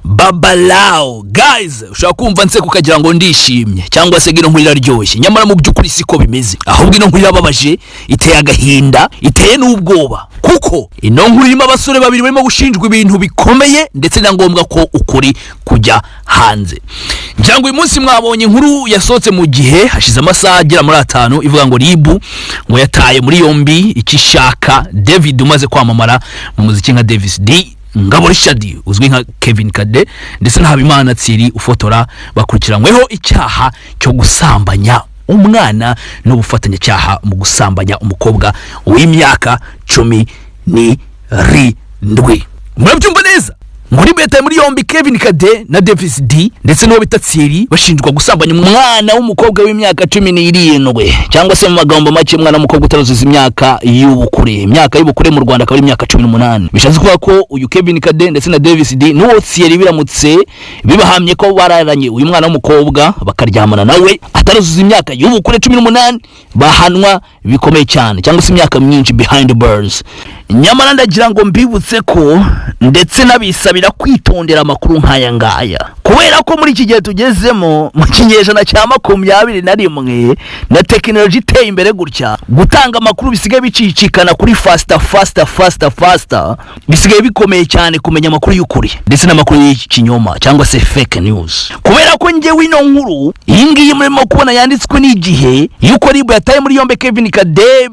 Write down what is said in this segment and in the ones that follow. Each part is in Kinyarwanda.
Babalao guys, ushaka kumva nse kukagira ngo ndishimye cyangwa se gino nkurira ryoshye, nyamara mu byukuri siko bimeze. Ahubwo ino nkurira babaje, iteye agahinda, iteye n'ubwoba, kuko ino nkurira abasore babiri barimo gushinjwa ibintu bikomeye ndetse na ngombwa ko ukuri kujya hanze. Njango uyu munsi mwabonye inkuru yasohotse mu gihe hashize amasaha agera muri 5 ivuga ngo Ribu ngo yataye muri yombi ikishaka David umaze kwamamara mu muziki nka Davis D, Ngabo Richard uzwi nka Kevin Kade ndetse na Habimana Thierry ufotora bakurikiranyweho icyaha cyo gusambanya umwana no gufatanya cyaha mu gusambanya umukobwa w'imyaka 17. Murabyumva neza? Muri beta muri yombi Kevin Kade na Davis D ndetse no bita Thierry bashinjwa gusambanya umwana w'umukobwa w'imyaka 17 cyangwa se mu magambo make umwana w'umukobwa utaruzuza imyaka y'ubukure mu Rwanda akaba imyaka 18. Bishatse kuvuga ko uyu Kevin Kade ndetse na Davis D n'uwo Thierry biramutse bibahamye ko bararanye uyu mwana w'umukobwa bakaryamana nawe ataruzuza imyaka y'ubukure 18 bahanwa bikomeye cyane cyangwa se imyaka myinshi behind bars. Nyamara ndagira ngo mbibutse ko ndetse nabisabira kwitondera amakuru nkaya ngaya, kubera ko muri iki gihe tugezemo mu kinyejana cya 21 na technology iteye imbere gutya, gutanga amakuru bisigaye bicicikana kuri faster bisigaye bikomeye cyane kumenya amakuru y'ukuri ndetse n'amakuru y'ikinyoma cyangwa se fake news. Kubera ko ngewe ino nkuru iyi ngiyi murimo kubona yanditswe n'igihe yuko Ribu yataye muri yombe Kevin Kade,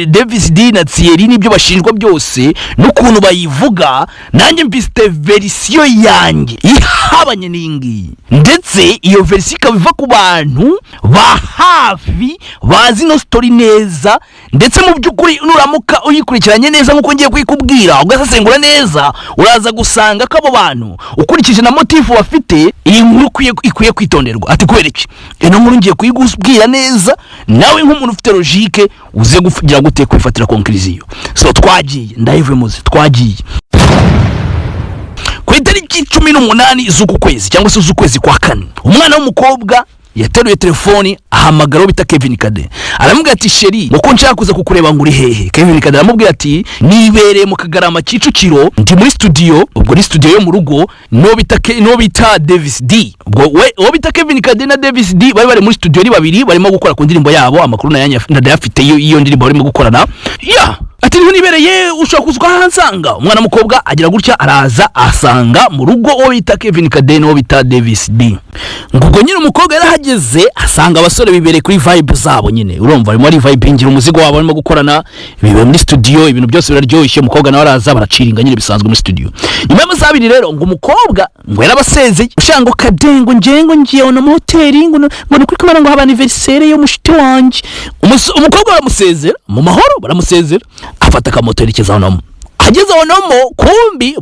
Davis D na Thierry nibyo bashinjwa byose n'ukuntu bayivuga, nanjye mfite version yanjye ihabanye n'ingi, ndetse iyo version ikabiva ku bantu ba hafi bazi no story neza, ndetse mu byukuri nuramuka uyikurikiranye neza nkuko ngiye kwikubwira ugasesengura neza uraza gusanga ko abo bantu ukurikije na motive bafite iyi nkuru ikwiye kwitonderwa. Ati kwereke eno nkuru ngiye kuyigubwira neza, nawe nk'umuntu ufite logique uze kugira gute kwifatira conclusion. So twagiye ndayivemuze twagiye ku itariki 18 z'uku kwezi cyangwa se z'ukwezi kwa 4 umwana w'umukobwa yateruye telefoni ahamagara bita Kevin Kade, aramubwira ati sheri muko nshaka kuza kukureba nguri hehe. Kevin Kade aramubwira ati nibereye mu Kagarama Kicukiro ndi muri studio, ubwo ni studio yo mu rugo no bita Davis D. Ubwo we bita Kevin Kade na Davis D bari muri studio ari babiri barimo gukora ku ndirimbo yabo, amakuru ndayafite iyo ndirimbo barimo gukorana. Ati nibereye ushaka kuzwa hansanga. Umwana mukobwa agira gutya araza asanga mu rugo o bita Kevin Kade no bita Davis D. Ngugo nyine umukobwa yarahageze asanga abasore bibereye kuri vibe zabo nyine, urumva ari vibe ingira umuzigo wabo barimo gukorana bibe muri studio, ibintu byose biraryoshye. Umukobwa nawe araza baraciringa nyine bisanzwe muri studio. Nyuma y'amazabiri rero ngo umukobwa ngo yarabasezeye ushango Kadengo ngiye ona mu hoteli ngo ni kuri kamera ngo haba anniversaire yo mushiti wanje. Umukobwa baramusezera mu mahoro, baramusezera afata kamoto yerekeza hano. Ageze hano kumbi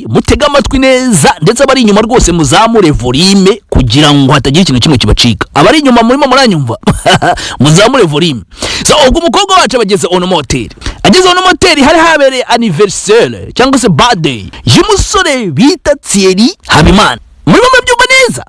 mutega amatwi neza, ndetse abari inyuma rwose muzamure volume kugira ngo hatagira ikintu kimwe kibacika. Abari inyuma murimo muranyumva muzamure volume. So ubwo umukobwa wacu bageze hano hotel, ageze hano hotel hari habereye anniversaire cyangwa se birthday y'umusore bita Thierry Habimana. Murimo mubyumva neza,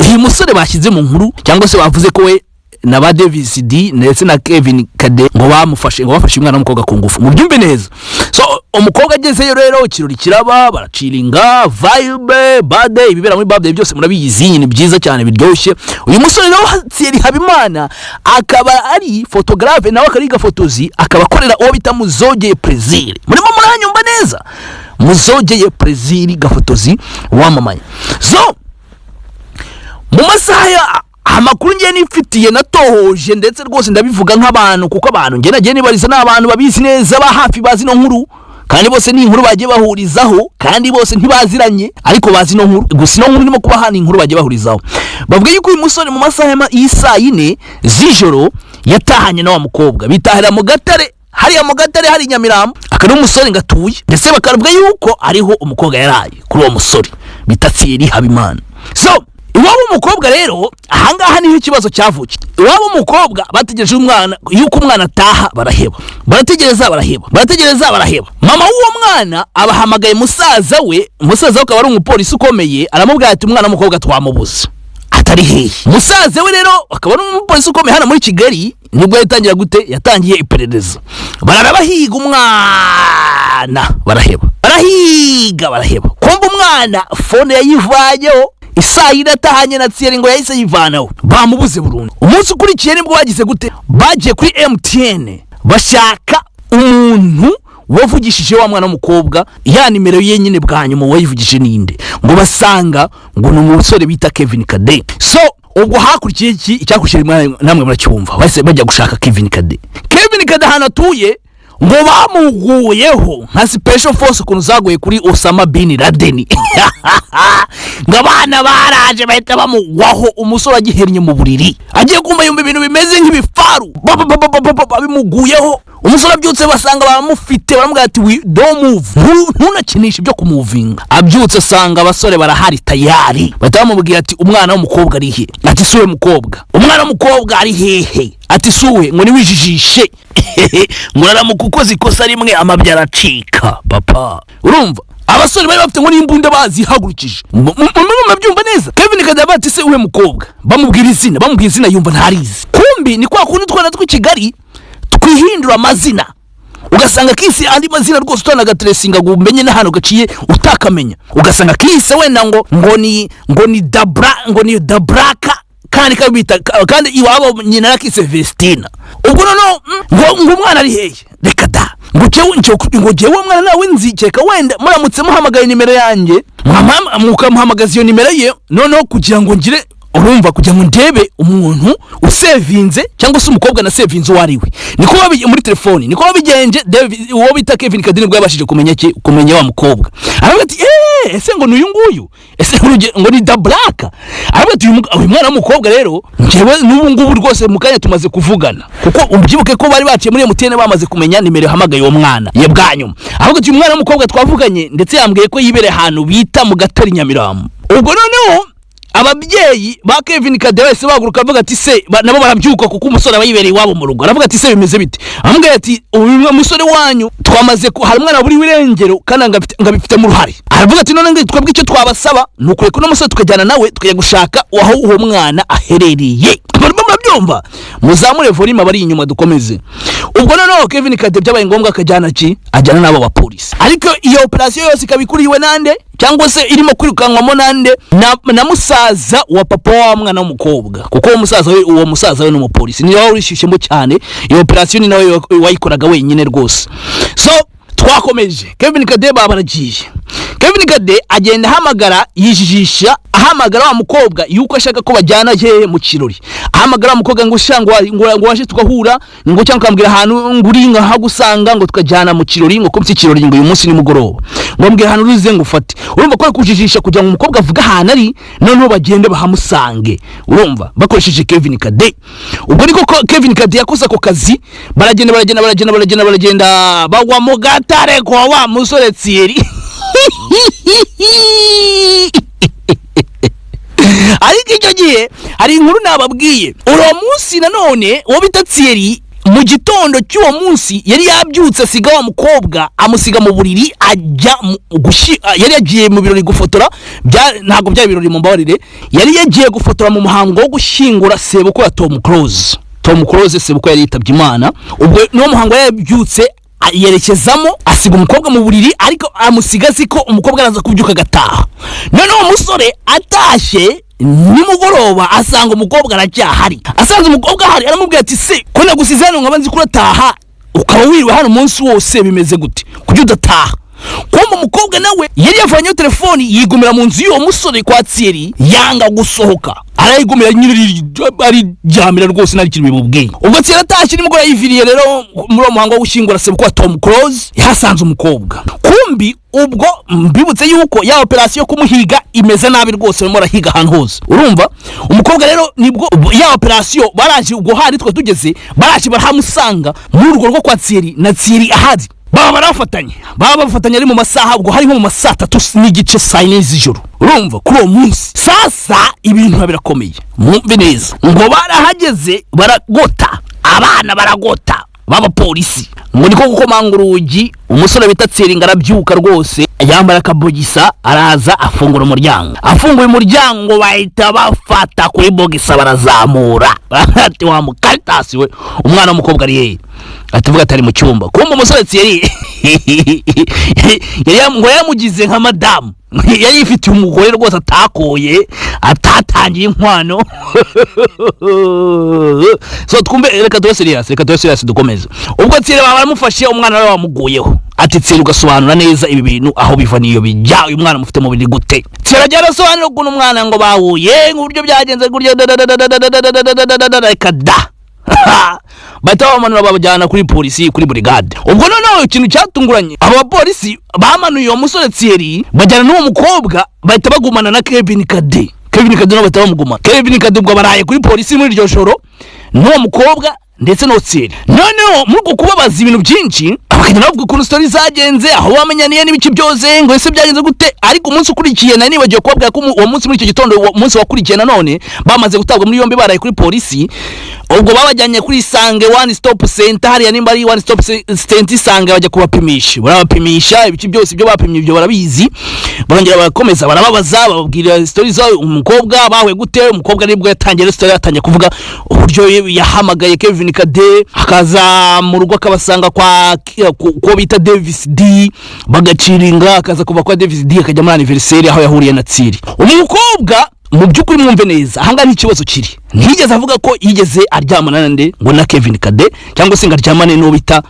uyu musore bashyize mu nkuru cyangwa se bavuze ko we na ba Davis D ndetse na Kevin Kade ngo bafashe umwana w'umukobwa ku ngufu. Mubyumve neza. So umukobwa agezeyo rero ikirori kiraba baraciringa vibe birthday ibibera muri birthday byose murabizi ni byiza cyane biryoshye. Uyu musore rero Thierry Habimana akaba ari photographe nawe akariga fotozi, akaba akorera uwo bita Muzogeye Plaisir. Murimo muranyumva neza, Muzogeye Plaisir gafotozi wamamaye. So mu masaha amakuru ngiye nifitiye natohoje ndetse rwose ndabivuga nk'abantu, kuko abantu ngiye nagiye nibariza n'abantu babizi neza ba hafi bazi no nkuru, kandi bose ni inkuru bagiye bahurizaho, kandi bose ntibaziranye ariko bazi no nkuru. Gusa no nkuru ndimo kuba hana inkuru bagiye bahurizaho. Bavuga yuko uyu musore mu masaha y'isa 4 z'ijoro yatahanye na wa mukobwa, bitahira mu Gatare, hari Nyamirambo, akari umusore ngatuye, ndetse bakavuga yuko ariho umukobwa yaraye kuri uwo musore bita Thierry Habimana. So iwabo umukobwa rero ahangaha niho ikibazo cyavukiye. Iwabo umukobwa bategereje umwana yuko umwana ataha, barategereza baraheba. Mama w'uwo mwana abahamagaye musaza we akaba ari umupolisi ukomeye, aramubwira ati umwana w'umukobwa twamubuze atari hehe. Musaza we rero akaba ari umupolisi ukomeye hano muri Kigali, nibwo yatangiye iperereza, bararabahiga umwana umwana baraheba, baraheba. Kumva umwana fone yayivanyeho isaa yine atahanye na Thierry ngo yahise yivanaho, bamubuze burundu. Umunsi ukurikiye nibwo bagize gute, bagiye kuri MTN bashaka umuntu wavugishije wa mwana w'umukobwa, ya nimero ye nyine bwa nyuma wayivugije ninde, ngo basanga ngo ni umusore bita Kevin Kade. So ubwo hakurikiye iki icyakurikiye namwe muracyumva, base bajya gushaka Kevin Kade hano atuye, ngo bamuguyeho nka special force ukuntu zaguye kuri Osama bin Laden. Ngo abana baraje bahita bamugwaho, umusore agihernye mu buriri agiye kumva yumva ibintu bimeze nk'ibifaru bimuguyeho. Umusore abyutse basanga bamufite, baramubwira ati we don't move, ntunakinisha ibyo kumuvinga. Abyutse asanga abasore barahari tayari, bahita bamubwira ati umwana w'umukobwa ari he? Ati suwe mukobwa. Umwana w'umukobwa ari hehe? Ati suwe, ngo niwijijishe. Ngo naramuka ukoze ikosa rimwe amabya aracika papa. Urumva abasore bari bafite ngo n'imbunda bazihagurukije, mubyumva neza. Kevin Kade bati se uwe mukobwa, bamubwira izina yumva ntarizi. Kumbi ni kwa kundi twana tw'Kigali twihindura amazina, ugasanga kisi andi mazina rwose utanaga tresinga ngo umenye n'ahantu gaciye utakamenya, ugasanga kisi wenda ngo ni Dabraka kandi kabita kandi iwabo nyina nakise Vestina. Ubwo no ngo umwana ari hehe? Reka da ngo jewe umwana nawe nzikeka wenda muramutse muhamagaye nimero yanjye mukamuhamagaza iyo nimero ye, noneho kugira ngo ngire, urumva, kugira ngo ndebe umuntu usevinze cyangwa se umukobwa na sevinze wariwe, niko muri telefone niko babigenje. Uwo bita Kevin Kade nibwo yabashije kumenya wa mukobwa. Aravuga ati ese ngo n'uyu nguyu, ese ngo ni Dabraka. Aravuga ati uyu mwana w'umukobwa rero njewe n'ubu ngubu rwose mukanya tumaze kuvugana, kuko ubyibuke ko bari baciye muri MTN bamaze kumenya nimero hamagaye uwo mwana ye bwa nyuma. Aravuga ati uyu mwana w'umukobwa twavuganye ndetse yambwiye ko yibere ahantu bita mu Gatari Nyamirambo. Ubwo noneho ababyeyi ba Kevin Kade wese baguruka bavuga ati se nabo barabyuka kuko umusore abayibereye iwabo mu rugo. Aravuga ati se bimeze bite? Amubwira ati uyu musore wanyu twamaze ko hari umwana buri wirengero kandi ngabifite mu ruhare. Aravuga ati none twebwe icyo twabasaba nuko no musore tukajyana nawe tukajya gushaka aho uwo mwana aherereye. Murabyumva, muzamure volume bari inyuma dukomeze. Ubwo noneho Kevin Kade byabaye ngombwa ajyana nabo bapolisi, ariko iyo operation yose ikabikuriwe nande cyangwa se irimo kwirukanwamo nande na musaza wa papa wa mwana w'umukobwa, kuko uwo musaza we n'umupolisi ni wawe urishishemo cyane. Iyo operation ni nawe wayikoraga wenyine rwose. So twakomeje, Kevin Kade baragiye. Kevin Kade agenda yijijisha ahamagara wa mukobwa yuko ashaka ko bajyana je mu kirori. Ahamagara umukobwa ngo ngo waje tukahura, ngo cyangwa kambwira ahantu nguringa hagusanga ngo tukajyana mu kirori, ngo komse kirori ngo uyu munsi ni mugoroba, ngo mbwira ahantu ruze ngo ufate. Urumva ko kujijisha kugira ngo umukobwa avuga ahantu ari, noneho bagende bahamusange. Urumva bakoresheje Kevin Kade. Ubwo niko Kevin Kade yakoze ako kazi, baragenda bagwa mu Gatare kwa wa musore Thierry. Ariko icyo gihe hari inkuru nababwiye, uwo munsi nanone uwo bita Thierry mu gitondo cy'uwo munsi yari yabyutse asiga wa mukobwa, amusiga mu buriri yari yagiye mu birori gufotora, ntago byari birori mu mbabarire, yari yagiye gufotora mu muhango wo gushyingura sebukwe ya Tom Close sebukwe yari yitabye Imana. Ubwo no muhango yabyutse yerekezamo asiga umukobwa mu buriri, ariko amusiga siko umukobwa araza kubyuka gataha. None uwo musore atashye nimugoroba asanga umukobwa aracyahari. Asanze umukobwa hari, aramubwira ati se ko nagusize hano nkaba nzi kurataha ukaba wiriwe hano umunsi wose bimeze gute kujya udataha? Kumba umukobwa nawe yari yavanyeho telefoni yigumira mu nzu y'uwo musore kwa Thierry, yanga gusohoka arayigumira nyiri ari jamira rwose nari kiri bibubwiye. Ubwo Thierry atashye nimugora yiviriye rero muri uwo muhango wo gushyingura sebukwe Tom Close, yasanze umukobwa. Kumbi ubwo mbibutse yuko ya operation kumuhiga imeze nabi rwose, barimo rahiga ahantu hose. Urumva umukobwa rero nibwo ya operation baraje, ubwo hari twa tugeze baraje barahamusanga muri urwo rwo kwa Thierry, na Thierry ahadi baba bafatanye ari mu masaha, ubwo hari nko mu masaha 3 n'igice saa 4 z'ijoro. Urumva kuri uwo munsi sasa ibintu birakomeye, mwumve neza. Ngo barahageze baragota, abana baragota baba polisi, ngo niko gukomanga urugi, umusore bita Thierry ngarabyuka rwose yambara akabogisa araza afungura umuryango. Afunguye umuryango bahita bafata kuri bogisa barazamura. Ati wa mukaritasi we, umwana w'umukobwa ari hehe? Atuvuga atari mu cyumba. Kumba umusore yari ngo yamugize nka madamu. Yari ifite umugore rwose atakoye, atatangiye inkwano. So twumve, reka tuwe serious dukomeze. Ubwo Thierry baramufashe, umwana we wamuguyeho. Ati Thierry ugasobanura neza ibi bintu aho biva niyo bijya, uyu mwana mufite mu biri gute? Thierry ajya asobanura ukuntu umwana ngo bahuye, nk'uburyo byagenze guryo kada. Bahita bamanura babajyana kuri polisi, kuri brigade. Ubwo noneho ikintu cyatunguranye, aba polisi bamanuye uwo musore Thierry bajyana n'uwo mukobwa, bahita bagumana na Kevin Kade no bahita bamuguma. Kevin Kade ubwo baraye kuri polisi muri iryo joro n'uwo mukobwa ndetse no Thierry. Noneho muri kubabaza ibintu byinshi, abakagenda bavuga ukuntu story zagenze, aho bamenyaniye n'ibiki byose, ngo ese byagenze gute. Ariko umunsi ukurikiye nani bagiye kubabwira ko uwo munsi muri icyo gitondo, uwo munsi wakurikiye nanone bamaze gutabwa muri yombi baraye kuri polisi. Ubwo babajyanye kuri Isange One Stop Center, hariya nimba ari One Stop Center Isange, bajya kubapimisha. Barabapimisha ibiki byose ibyo bapimye ibyo barabizi. Barongera barakomeza barababaza, bababwira stories zawe, umukobwa bawe gute. Umukobwa nibwo yatangiye story, yatangiye kuvuga uburyo yahamagaye Kevin Kade akaza mu rugo akabasanga ko bita Davis D, bagaciringa akaza kuva kwa Davis D akajya muri anniversary aho yahuriye na Thierry. Umukobwa mu byukuri mwumve neza, ahanga n'ikibazo kiri, ntiyigeze avuga ko yigeze aryamana nande ngo na Kevin Kade cyangwa se ngaryamane no bita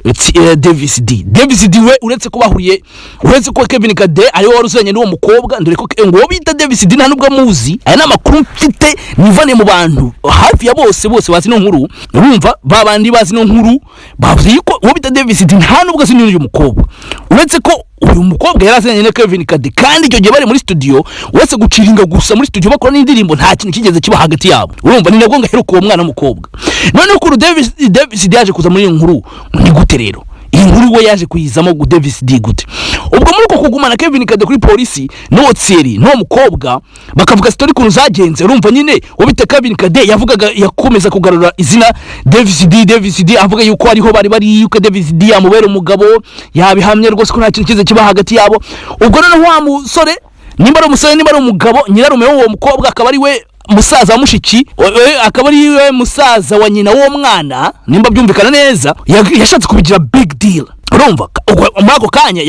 Davis D. Davis D we uretse ko bahuriye, uretse ko Kevin Kade ari we waruzanye n'uwo mukobwa, ndore ko ngo bita Davis D nta nubwo amuzi. Aya n'amakuru mfite nivane mu bantu hafi ya bose bazi no nkuru. Urumva babandi bazi no nkuru bavuze yuko uwo bita Davis D nta nubwo azi n'uyu mukobwa, uretse ko uyu mukobwa yarazanye na Kevin Kade. Kandi icyo gihe bari muri studio, uretse guciringa gusa muri studio bakora n'indirimbo, nta kintu kigeze kiba hagati yabo. Urumva ni nabwo ngaheruka uwo mwana w'umukobwa. None ko Davis yaje kuza muri nkuru, ni gute rero iyi nkuru we yaje kuyizamo gu Davis D gute? Ubwo muri ko kugumana Kevin Kade kuri polisi no Thierry no mukobwa bakavuga story kuntu zagenze. Urumva nyine ubite Kevin Kade yavugaga, yakomeza kugarura izina Davis D avuga yuko ariho bari yuko Davis D amubera umugabo, yabihamye rwose ko nta kintu kize kiba hagati yabo. Ubwo noneho wa musore nimba ari umusore nimba ari umugabo, nyirarume w'uwo mukobwa akaba ari we musaza wa mushiki, akaba ari we musaza wa nyina w'uwo mwana, nimba byumvikana neza, yashatse kubigira big deal. Urumva muri ako kanya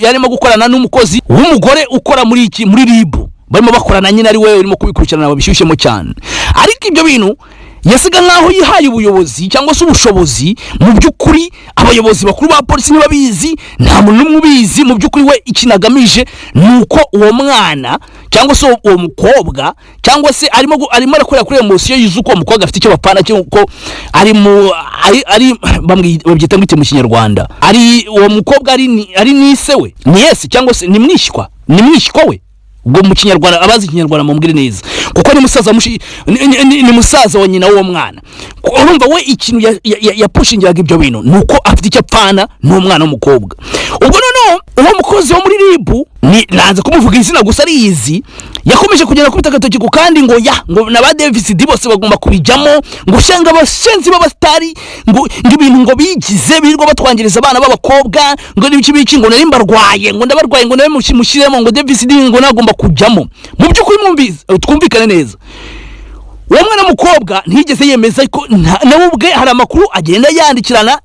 yarimo gukorana n'umukozi w'umugore ukora muri RIB, barimo bakorana nyine, ari we urimo kubikurikirana babishyushyemo cyane. Ariko ibyo bintu yasiga nkaho yihaye ubuyobozi cyangwa se ubushobozi. Mu byukuri abayobozi bakuru ba polisi nibabizi, nta muntu n'umwe ubizi. Mu byukuri we ikinagamije nuko uwo mwana cyangwa se uwo mukobwa cyangwa se arimo arakorera kuri emotion yuzuko uwo mukobwa afite icyo bapana cyuko ari babyita ngite mu Kinyarwanda, ari uwo mukobwa ari nise we ni yesi cyangwa se ni mwishywa we. Ubwo mu Kinyarwanda abazi Kinyarwanda mumbwire neza, kuko ni musaza ni musaza wa nyina w'uwo mwana. Urumva we ikintu yapushingiraga ibyo bintu nuko afite icyo apfana n'umwana w'umukobwa. Ubwo noneho uwo mukozi wo muri RIB ni nanze kumuvuga izina gusa ariyizi, yakomeje kugenda kubita agatoki ku kandi ngo na ba Davis D bose bagomba kubijyamo, ngo shanga abashenzi b'abastari, ngo ibintu ngo bigize birirwa batwangiriza abana b'abakobwa, ngo n'ibiki ngo nari mbarwaye, ngo ndabarwaye, ngo nawe mushyiremo, ngo Davis D ngo nagomba kujyamo. Mu byukuri mwumvize twumvikane neza, uwo mwana w'umukobwa ntiyigeze yemeza ko nawe ubwe hari amakuru agenda yandikirana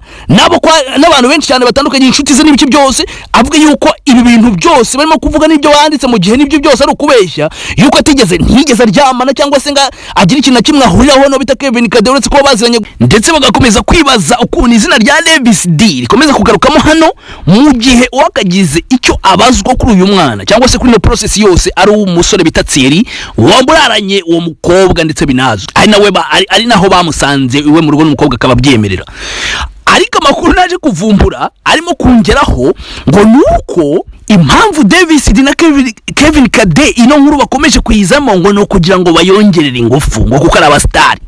n'abantu benshi cyane batandukanye, inshuti ze n'ibiki byose, avuga yuko ibi bintu byose barimo kuvuga n'ibyo wanditse mu gihe n'ibyo byose ari ukubeshya, yuko ntiyigeze aryamana cyangwa se nga agira ikintu na kimwe ahuriraho no bita Kevin Kade, uretse ko baziranye. Ndetse bagakomeza kwibaza ukuntu izina rya Davis D rikomeza kugarukamo hano, mu gihe wakagize icyo abazwa kuri uyu mwana cyangwa se kuri no process yose ari umusore bita Thierry wamburaranye uwo mukobwa ndetse binazo, ari naho bamusanze iwe mu rugo n'umukobwa akababyemerera. Ariko amakuru naje kuvumbura arimo kongeraho ngo nuko impamvu Davis D na Kevin Kade ino nkuru bakomeje kuyizamo ngo no kugira ngo bayongerere ingufu, ngo kuko ari abastari.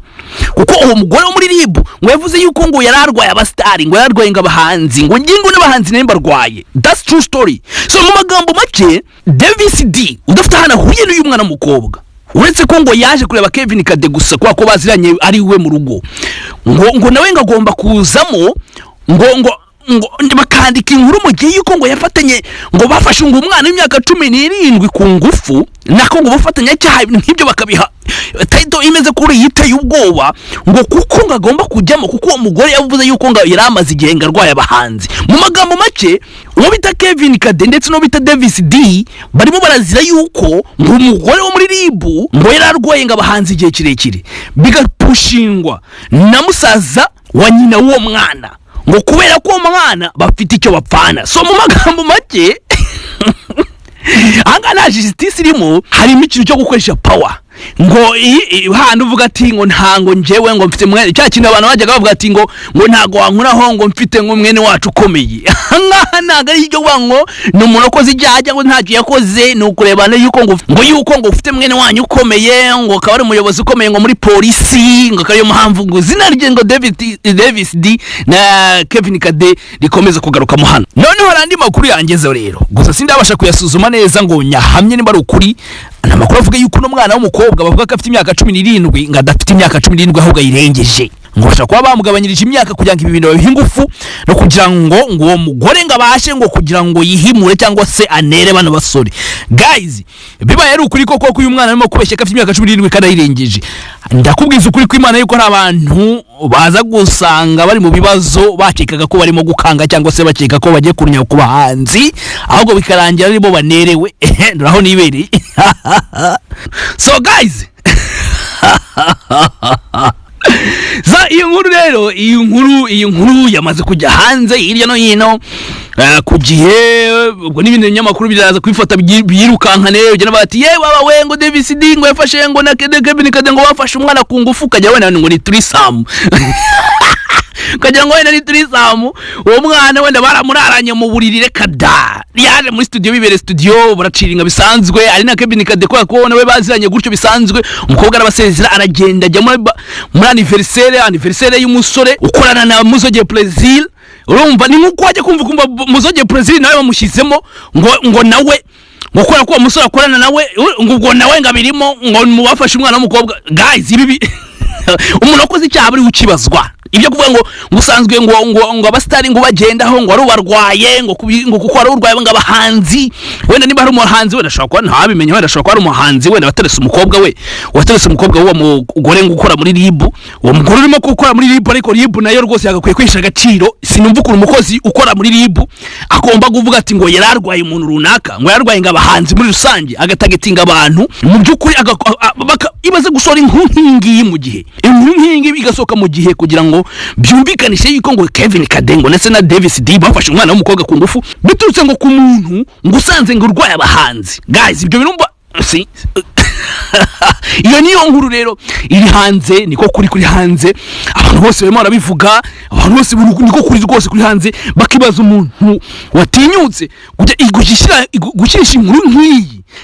Kuko uwo mugore wo muri RIB ngo yavuze yuko ngo yararwaye abastari, ngo yararwaye ngabahanzi, ngo ngingo n'abahanzi nayo barwaye. That's true story. So mu magambo make Davis D udafite hana huye n'uyu mwana mukobwa, uretse ko ngo yaje kureba Kevin Kade gusa kwa ko baziranye ari we mu rugo, ngo nawe ngagomba kuzamo, ngo bakandika inkuru mu gihe yuko ngo yafatanye ngo bafashe ngo umwana w'imyaka 17 ku ngufu nako ngo bafatanya cyaha nk'ibyo bakabiha title imeze kuri yiteye ubwoba ngo kuko ngagomba kujyamo kuko uwo mugore yavuze yuko ngo yaramaze igihe ngarwaye abahanzi. Mu magambo make uwo bita Kevin Kade ndetse no bita Davis D barimo barazira yuko ngo umugore wo muri RIB ngo yararwaye ngabahanzi igihe kirekire bigapushingwa na musaza wa nyina w'uwo mwana ngo kubera ko umwana bafite icyo bapfana. So mu magambo make anga na justice irimo harimo ikintu cyo gukoresha power ngo handi uvuga ati ngo ntango njewe ngo mfite mwene cya kintu abantu bajyaga bavuga ati ngo ntago wankuraho ngo mfite ngo mwene wacu ukomeye. Naga y'icyo ngo no munokoze ijyaje ngo ntacyo yakoze no kurebana yuko ngo ufite mwene wanyu ukomeye ngo akaba ari umuyobozi ukomeye ngo muri polisi ngo akariyo muhamvu ngo zina rye ngo Davis D na Kevin Kade rikomeza kugaruka mu hano. Noneho harandi makuru yangezeho rero gusa sindabasha kuyasuzuma neza ngo nyahamye nimba ari ukuri. Ana makuru avuga yuko no mwana w'umukobwa bavuga ko afite imyaka 17 ngo adafite imyaka 17 ahubwo yirengeje ngo bashaka kuba bamugabanyirije imyaka kugira ngo ibi bintu bihingufu no kugira ngo uwo mugore ngabashe ngo kugira ngo yihimure cyangwa se anere bano basore. Guys biba yari ukuri koko ko uyu mwana arimo kubeshya ko afite imyaka 17 kandi yirengeje. Ndakubwiza ukuri ko Imana yuko n'abantu baza gusanga bari mu bibazo bakekaga ko barimo gukanga cyangwa se bakeka ko bagiye kunya ku bahanzi ahubwo bikarangira aribo banerewe nduraho nibereye. So guys za iyi nkuru rero iyi nkuru yamaze kujya hanze hirya no hino ku gihe ubwo n'ibindi binyamakuru biraza kwifata biyirukankane ugena bati ye baba we ngo Davis D ngo yafashe ngo na Kevin Kade ngo bafashe umwana ku ngufu kajya wena ngo ni threesome kajya ngo wena ni threesome uwo mwana wenda baramuraranye mu buriri reka da yaje muri studio bibere studio baraciringa bisanzwe ari na Kevin Kade ko nawe baziranye gutyo bisanzwe umukobwa arabasezera aragenda ajya muri anniversaire y'umusore ukorana na Muzoge Brazil. Urumva ni nkuko wajya kumva Muzoge Brazil nawe bamushyizemo ngo nawe ngukora ko umusore akorana nawe ngo nawe ngabirimo ngo mubafashe umwana w'umukobwa. Guys ibi umuntu akoze icyaha bari ukibazwa ibyo kuvuga ngo gusanzwe ngo abastari ngo bagendaho ngo ari ubarwaye ngo kuko ari urwaye ngabahanzi wenda niba ari umuhanzi wenda ashobora kuba ntabimenye wenda ashobora kuba ari umuhanzi wenda waterese umukobwa w'uwo mugore ngo ukora muri RIB uwo mugore urimo gukora muri RIB ariko RIB nayo rwose yagakwiye kwisha agaciro. Sinumva ukuntu umukozi ukora muri RIB agomba kuvuga ati ngo yararwaye umuntu runaka ngo yararwaye ngabahanzi muri rusange agatagetinga abantu mu by'ukuri ibaze gusora inkuru nk'ingiyi mu gihe inkuru nk'ingiyi igasoka mu gihe kugira ngo byumvikanishe yuko ngo Kevin Kade ngo ndetse na Davis D bafashe umwana w'umukobwa ku ngufu biturutse ngo ku muntu ngo usanze ngo urwaye abahanzi. Guys ibyo birumva si iyo niyo nkuru rero iri hanze niko kuri hanze abantu bose barimo barabivuga abantu bose niko kuri rwose kuri hanze bakibaza umuntu watinyutse gushyisha inkuru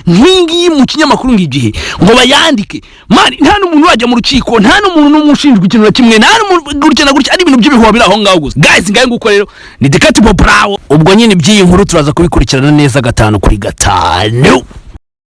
nk'iyi mu kinyamakuru ng'igihe ngo bayandike mani nta n'umuntu wajya mu rukiko nta n'umuntu n'umushinjwa ikintu na kimwe nta n'umuntu gutya ari ibintu by'ibihuha biri aho ngaho gusa. Guys ngaye nguko rero ni Dekati Bravo ubwo nyine by'iyi nkuru turaza kubikurikirana neza 5 kuri 5.